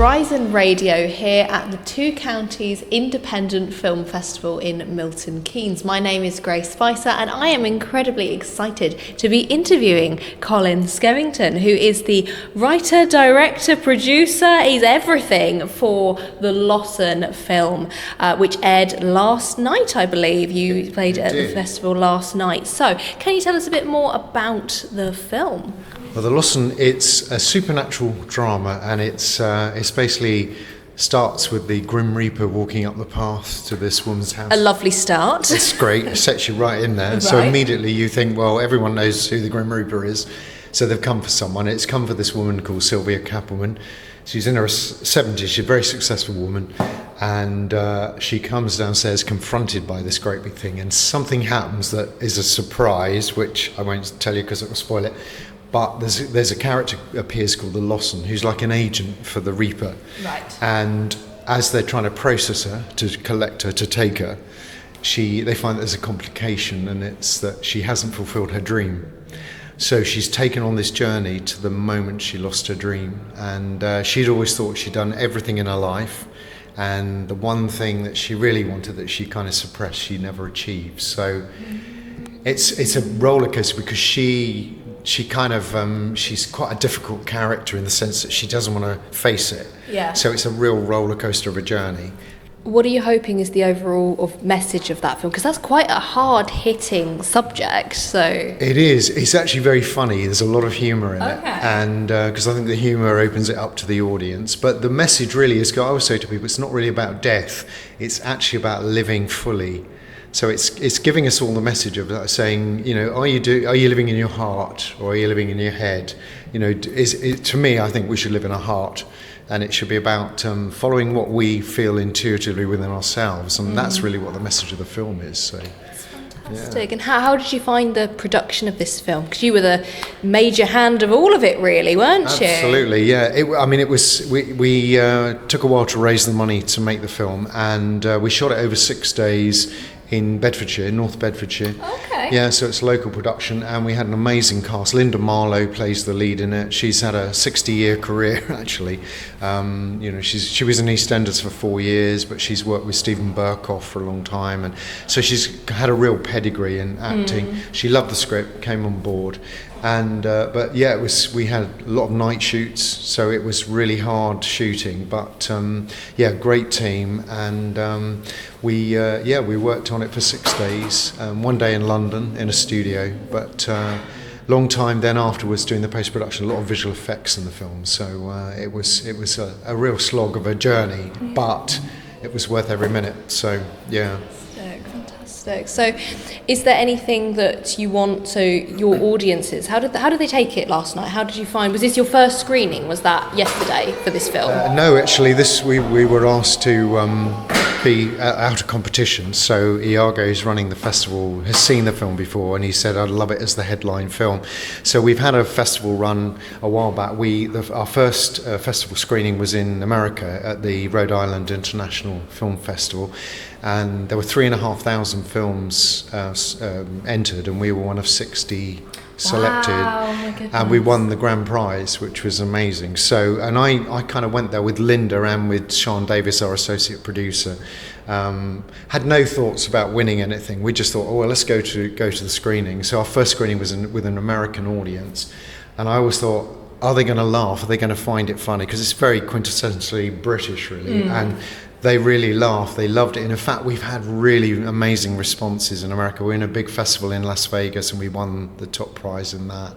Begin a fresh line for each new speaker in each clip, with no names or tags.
Horizon Radio here at the Two Counties Independent Film Festival in Milton Keynes. My name is Grace Spicer and I am incredibly excited to be interviewing Colin Skevington, who is the writer, director, producer. He's everything for the Lossen film, which aired last night, I believe. You played at the festival last night. So, can you tell us a bit more about the film?
Well, the Lossen, it's a supernatural drama, and it's basically starts with the Grim Reaper walking up the path to this woman's house.
A lovely start.
It's great. It sets you right in there. Right. So immediately you think, well, everyone knows who the Grim Reaper is, so they've come for someone. It's come for this woman called Sylvia Kappelman. She's in her 70s. She's a very successful woman, and she comes downstairs confronted by this great big thing, and something happens that is a surprise, which I won't tell you because it will spoil it. But there's a character appears called the Lossen, who's like an agent for the Reaper.
Right.
And as they're trying to process her, to collect her, to take her, they find that there's a complication, and it's that she hasn't fulfilled her dream. So she's taken on this journey to the moment she lost her dream. And she'd always thought she'd done everything in her life. And the one thing that she really wanted that she kind of suppressed, she never achieved. So it's a roller coaster because she kind of she's quite a difficult character in the sense that she doesn't want to face it.
Yeah.
So it's a real roller coaster of a journey.
What are you hoping is the overall message of that film? Because that's quite a hard-hitting subject. So
it is. It's actually very funny. There's a lot of humour in it, and because I think the humour opens it up to the audience. But the message really is, I always say to people, it's not really about death. It's actually about living fully. So it's giving us all the message of saying, you know, are you living in your heart or are you living in your head? You know, to me, I think we should live in our heart, and it should be about following what we feel intuitively within ourselves, and that's really what the message of the film is. So.
That's fantastic. Yeah. And how did you find the production of this film? Because you were the major hand of all of it, really, weren't you?
Absolutely, yeah. We took a while to raise the money to make the film, and we shot it over 6 days in Bedfordshire, North Bedfordshire.
Okay.
Yeah, so it's local production, and we had an amazing cast. Linda Marlow plays the lead in it. She's had a 60-year career, actually. You know, she was in EastEnders for 4 years, but she's worked with Stephen Burkoff for a long time, and so she's had a real pedigree in acting. She loved the script, came on board, and but yeah, we had a lot of night shoots, so it was really hard shooting. But yeah, great team, and we worked on it for 6 days. 1 day in London in a studio, but long time then afterwards doing the post-production, a lot of visual effects in the film. So it was a real slog of a journey, but it was worth every minute. So yeah.
Fantastic. So, is there anything that you want to your audiences? How did they take it last night? How did you find? Was this your first screening? Was that yesterday for this film?
No, actually, we were asked to be out of competition. So Iago, who's running the festival, has seen the film before, and he said, "I'd love it as the headline film." So we've had a festival run a while back. Our first festival screening was in America at the Rhode Island International Film Festival, and there were 3,500 films entered, and we were one of 60 selected.
Wow, my goodness.
And we won the grand prize, which was amazing. So, and I kind of went there with Linda and with Sean Davis, our associate producer. Had no thoughts about winning anything. We just thought, oh well, let's go to the screening. So our first screening was with an American audience, and I always thought, are they going to laugh? Are they going to find it funny? Because it's very quintessentially British, really, and they really laughed. They loved it. And in fact, we've had really amazing responses in America. We're in a big festival in Las Vegas, and we won the top prize in that.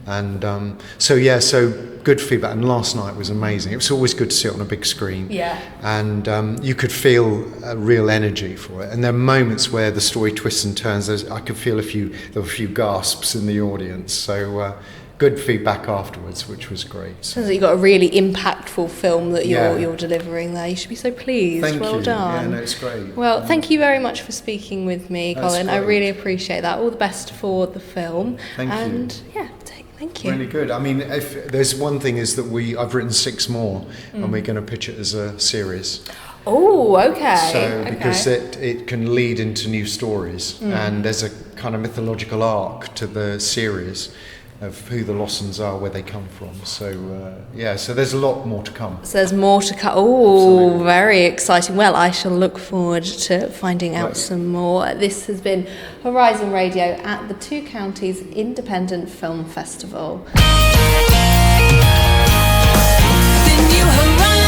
And so good feedback. And last night was amazing. It was always good to see it on a big screen.
Yeah.
And you could feel a real energy for it. And there are moments where the story twists and turns. I could feel there were a few gasps in the audience. So good feedback afterwards, which was great.
Sounds like you've got a really impactful film that you're delivering there. You should be so pleased.
Thank
well
you.
done.
Yeah, no, it's great.
Well, thank you very much for speaking with me,
That's
Colin.
great.
I really appreciate that. All the best for the film.
Thank you.
And yeah, thank you.
Really good. I mean, if there's one thing is that I've written 6 more, and we're going to pitch it as a series.
Oh, okay.
So because it can lead into new stories, and there's a kind of mythological arc to the series. who the Lossens are, where they come from. So so there's a lot more to come.
So there's more to come. Oh, very exciting. Well, I shall look forward to finding out some more. This has been Horizon Radio at the Two Counties Independent Film Festival.
The new horizon.